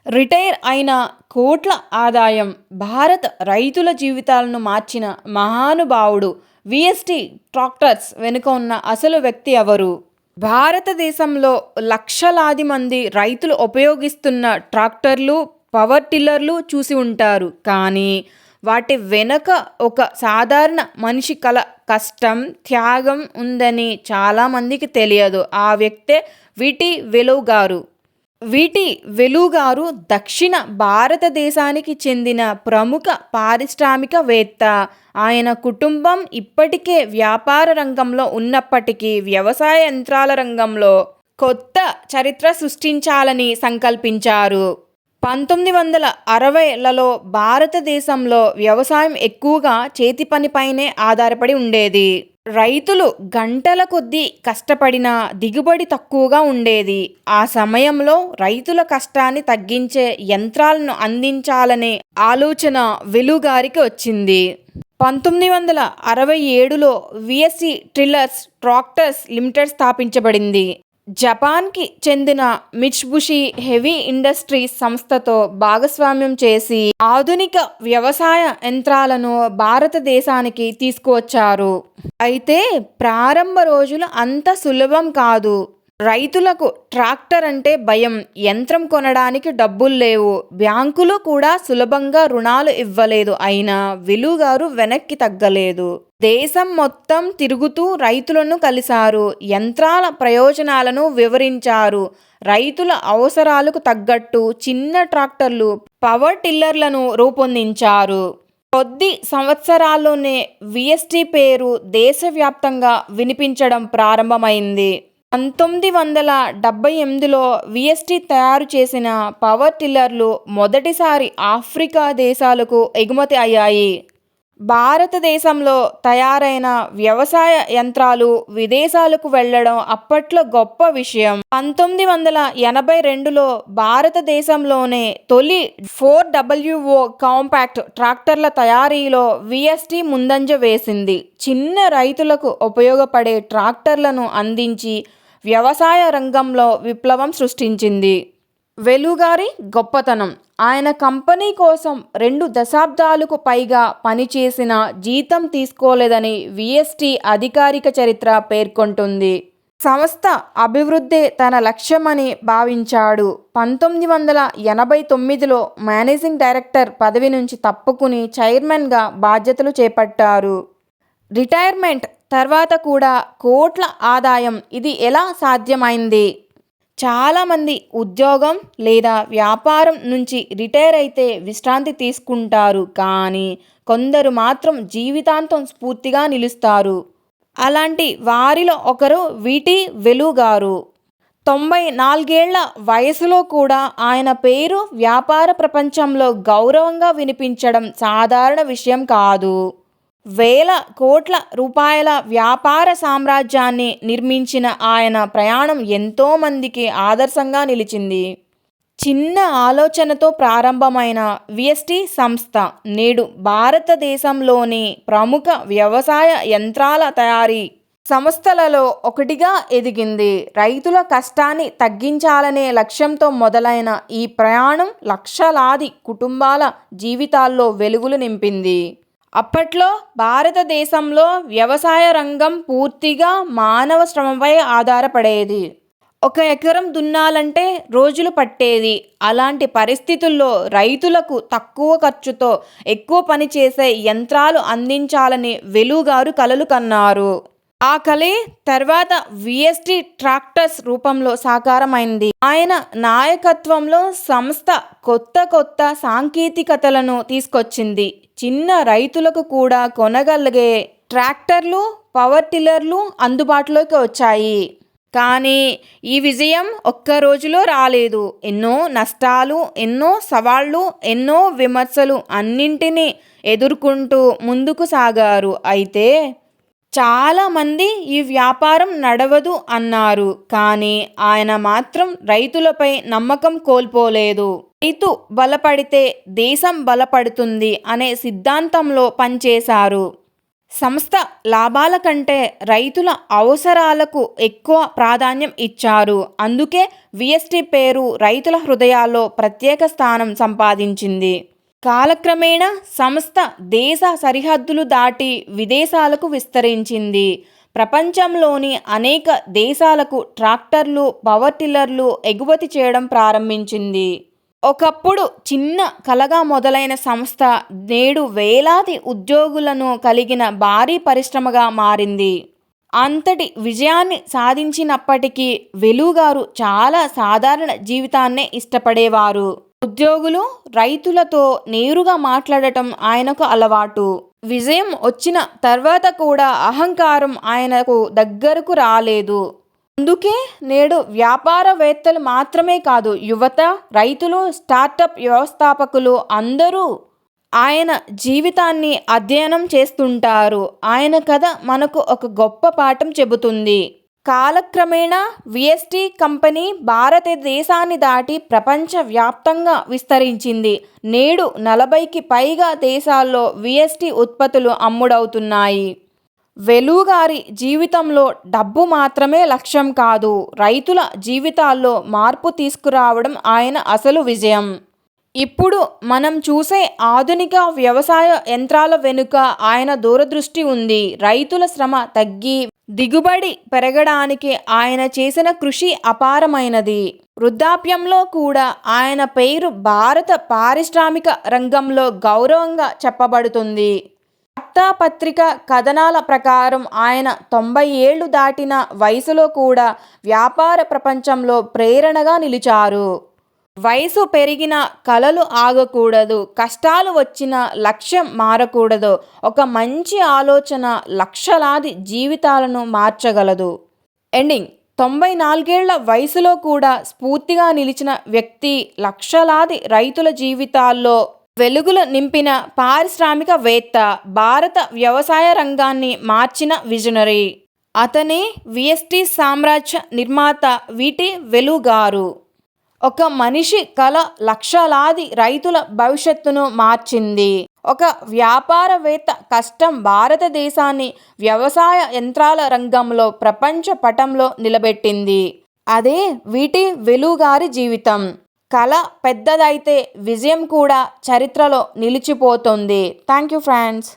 Retire అయిన కోట్ల ఆదాయం భారత రైతుల జీవితాలను మార్చిన మహానుభావుడు విఎస్టీ ట్రాక్టర్స్ వెనుక ఉన్న అసలు వ్యక్తి ఎవరు? భారతదేశంలో లక్షలాది మంది రైతులు ఉపయోగిస్తున్న ట్రాక్టర్లు, పవర్ టిల్లర్లు చూసి ఉంటారు. కానీ వాటి వెనక ఒక సాధారణ మనిషి కష్టం, త్యాగం ఉందని చాలామందికి తెలియదు. ఆ వ్యక్తే విటి వెలువ గారు. వీటి వెలువ గారు దక్షిణ భారతదేశానికి చెందిన ప్రముఖ పారిశ్రామికవేత్త. ఆయన కుటుంబం ఇప్పటికే వ్యాపార రంగంలో ఉన్నప్పటికీ వ్యవసాయ యంత్రాల రంగంలో కొత్త చరిత్ర సృష్టించాలని సంకల్పించారు. 1960లలో భారతదేశంలో వ్యవసాయం ఎక్కువగా చేతి పనిపైనే ఆధారపడి ఉండేది. రైతులు గంటల కొద్దీ కష్టపడినా దిగుబడి తక్కువగా ఉండేది. ఆ సమయంలో రైతుల కష్టాన్ని తగ్గించే యంత్రాలను అందించాలనే ఆలోచన వెలువ గారికి వచ్చింది. 1967లో విఎస్టీ టిల్లర్స్ ట్రాక్టర్స్ లిమిటెడ్ స్థాపించబడింది. జపాన్కి చెందిన మిట్సుబిషి హెవీ ఇండస్ట్రీస్ సంస్థతో భాగస్వామ్యం చేసి ఆధునిక వ్యవసాయ యంత్రాలను భారతదేశానికి తీసుకువచ్చారు. అయితే ప్రారంభ రోజులు అంత సులభం కాదు. రైతులకు ట్రాక్టర్ అంటే భయం. యంత్రం కొనడానికి డబ్బులు లేవు. బ్యాంకులు కూడా సులభంగా రుణాలు ఇవ్వలేదు. అయినా వెలువ గారు వెనక్కి తగ్గలేదు. దేశం మొత్తం తిరుగుతూ రైతులను కలిశారు. యంత్రాల ప్రయోజనాలను వివరించారు. రైతుల అవసరాలకు తగ్గట్టు చిన్న ట్రాక్టర్లు, పవర్ టిల్లర్లను రూపొందించారు. కొద్ది సంవత్సరాల్లోనే విఎస్టీ పేరు దేశవ్యాప్తంగా వినిపించడం ప్రారంభమైంది. 1978లో విఎస్టీ తయారు చేసిన పవర్ టిల్లర్లు మొదటిసారి ఆఫ్రికా దేశాలకు ఎగుమతి అయ్యాయి. భారతదేశంలో తయారైన వ్యవసాయ యంత్రాలు విదేశాలకు వెళ్లడం అప్పట్లో గొప్ప విషయం. 1982లో భారతదేశంలోనే తొలి 4WO కాంపాక్ట్ ట్రాక్టర్ల తయారీలో విఎస్టీ ముందంజ వేసింది. చిన్న రైతులకు ఉపయోగపడే ట్రాక్టర్లను అందించి వ్యవసాయ రంగంలో విప్లవం సృష్టించింది. వెలువ గారి గొప్పతనం: ఆయన కంపెనీ కోసం 2 దశాబ్దాలకు పైగా పనిచేసినా జీతం తీసుకోలేదని విఎస్టీ అధికారిక చరిత్ర పేర్కొంటుంది. సంస్థ అభివృద్ధే తన లక్ష్యమని భావించాడు. 1989లో మేనేజింగ్ డైరెక్టర్ పదవి నుంచి తప్పుకుని చైర్మన్గా బాధ్యతలు చేపట్టారు. రిటైర్మెంట్ తర్వాత కూడా కోట్ల ఆదాయం. ఇది ఎలా సాధ్యమైంది? చాలామంది ఉద్యోగం లేదా వ్యాపారం నుంచి రిటైర్ అయితే విశ్రాంతి తీసుకుంటారు. కానీ కొందరు మాత్రం జీవితాంతం స్ఫూర్తిగా నిలుస్తారు. అలాంటి వారిలో ఒకరు విటి వెలువ గారు. 94 ఏళ్ల వయసులో కూడా ఆయన పేరు వ్యాపార ప్రపంచంలో గౌరవంగా వినిపించడం సాధారణ విషయం కాదు. వేల కోట్ల రూపాయల వ్యాపార సామ్రాజ్యాన్ని నిర్మించిన ఆయన ప్రయాణం ఎంతో మందికి ఆదర్శంగా నిలిచింది. చిన్న ఆలోచనతో ప్రారంభమైన విఎస్టీ సంస్థ నేడు భారతదేశంలోని ప్రముఖ వ్యవసాయ యంత్రాల తయారీ సంస్థలలో ఒకటిగా ఎదిగింది. రైతుల కష్టాన్ని తగ్గించాలనే లక్ష్యంతో మొదలైన ఈ ప్రయాణం లక్షలాది కుటుంబాల జీవితాల్లో వెలుగులు నింపింది. అప్పట్లో భారతదేశంలో వ్యవసాయ రంగం పూర్తిగా మానవ శ్రమపై ఆధారపడేది. 1 ఎకరం దున్నాలంటే రోజులు పట్టేది. అలాంటి పరిస్థితుల్లో రైతులకు తక్కువ ఖర్చుతో ఎక్కువ పని చేసే యంత్రాలు అందించాలని వెలువ గారు కలలు కన్నారు. ఆ కలే తర్వాత విఎస్టీ ట్రాక్టర్స్ రూపంలో సాకారమైంది. ఆయన నాయకత్వంలో సంస్థ కొత్త సాంకేతికతలను తీసుకొచ్చింది. చిన్న రైతులకు కూడా కొనగలిగే ట్రాక్టర్లు, పవర్ టిల్లర్లు అందుబాటులోకి వచ్చాయి. కానీ ఈ విజయం ఒక్క రోజులో రాలేదు. ఎన్నో నష్టాలు, ఎన్నో సవాళ్లు, ఎన్నో విమర్శలు అన్నింటినీ ఎదుర్కొంటూ ముందుకు సాగారు. అయితే చాలామంది ఈ వ్యాపారం నడవదు అన్నారు. కానీ ఆయన మాత్రం రైతులపై నమ్మకం కోల్పోలేదు. రైతు బలపడితే దేశం బలపడుతుంది అనే సిద్ధాంతంలో పనిచేశారు. సంస్థ లాభాల కంటే రైతుల అవసరాలకు ఎక్కువ ప్రాధాన్యం ఇచ్చారు. అందుకే విఎస్టీ పేరు రైతుల హృదయాల్లో ప్రత్యేక స్థానం సంపాదించింది. కాలక్రమేణా సంస్థ దేశ సరిహద్దులు దాటి విదేశాలకు విస్తరించింది. ప్రపంచంలోని అనేక దేశాలకు ట్రాక్టర్లు, పవర్ టిల్లర్లు ఎగుమతి చేయడం ప్రారంభించింది. ఒకప్పుడు చిన్న కలగా మొదలైన సంస్థ నేడు వేలాది ఉద్యోగులను కలిగిన భారీ పరిశ్రమగా మారింది. అంతటి విజయాన్ని సాధించినప్పటికీ వెలుగారు చాలా సాధారణ జీవితాన్నే ఇష్టపడేవారు. ఉద్యోగులు, రైతులతో నేరుగా మాట్లాడటం ఆయనకు అలవాటు. విజయం వచ్చిన తర్వాత కూడా అహంకారం ఆయనకు దగ్గరకు రాలేదు. అందుకే నేడు వ్యాపారవేత్తలు మాత్రమే కాదు, యువత, రైతులు, స్టార్టప్ వ్యవస్థాపకులు అందరూ ఆయన జీవితాన్ని అధ్యయనం చేస్తుంటారు. ఆయన కథ మనకు ఒక గొప్ప పాఠం చెబుతుంది. కాలక్రమేణా విఎస్టీ కంపెనీ భారతదేశాన్ని దాటి ప్రపంచవ్యాప్తంగా విస్తరించింది. నేడు 40కి పైగా దేశాల్లో విఎస్టీ ఉత్పత్తులు అమ్ముడవుతున్నాయి. వెలుగారి జీవితంలో డబ్బు మాత్రమే లక్ష్యం కాదు, రైతుల జీవితాల్లో మార్పు తీసుకురావడం ఆయన అసలు విజయం. ఇప్పుడు మనం చూసే ఆధునిక వ్యవసాయ యంత్రాల వెనుక ఆయన దూరదృష్టి ఉంది. రైతుల శ్రమ తగ్గి దిగుబడి పెరగడానికి ఆయన చేసిన కృషి అపారమైనది. వృద్ధాప్యంలో కూడా ఆయన పేరు భారత పారిశ్రామిక రంగంలో గౌరవంగా చెప్పబడుతుంది. వార్తాపత్రిక కథనాల ప్రకారం ఆయన 90 ఏళ్లు దాటిన వయసులో కూడా వ్యాపార ప్రపంచంలో ప్రేరణగా నిలిచారు. వయసు పెరిగిన కలలు ఆగకూడదు, కష్టాలు వచ్చిన లక్ష్యం మారకూడదు. ఒక మంచి ఆలోచన లక్షలాది జీవితాలను మార్చగలదు. ఎండింగ్. 94 ఏళ్ల వయసులో కూడా స్ఫూర్తిగా నిలిచిన వ్యక్తి, లక్షలాది రైతుల జీవితాల్లో వెలుగులు నింపిన పారిశ్రామికవేత్త, భారత వ్యవసాయ రంగాన్ని మార్చిన విజనరీ. అతనే విఎస్టీ సామ్రాజ్య నిర్మాత విటి వెలుగారు. ఒక మనిషి కల లక్షలాది రైతుల భవిష్యత్తును మార్చింది. ఒక వ్యాపారవేత్త కష్టం భారతదేశాన్ని వ్యవసాయ యంత్రాల రంగంలో ప్రపంచ పటంలో నిలబెట్టింది. అదే విటి వెలుగారి జీవితం. కళ పెద్దదైతే విజయం కూడా చరిత్రలో నిలిచిపోతుంది. Thank you friends.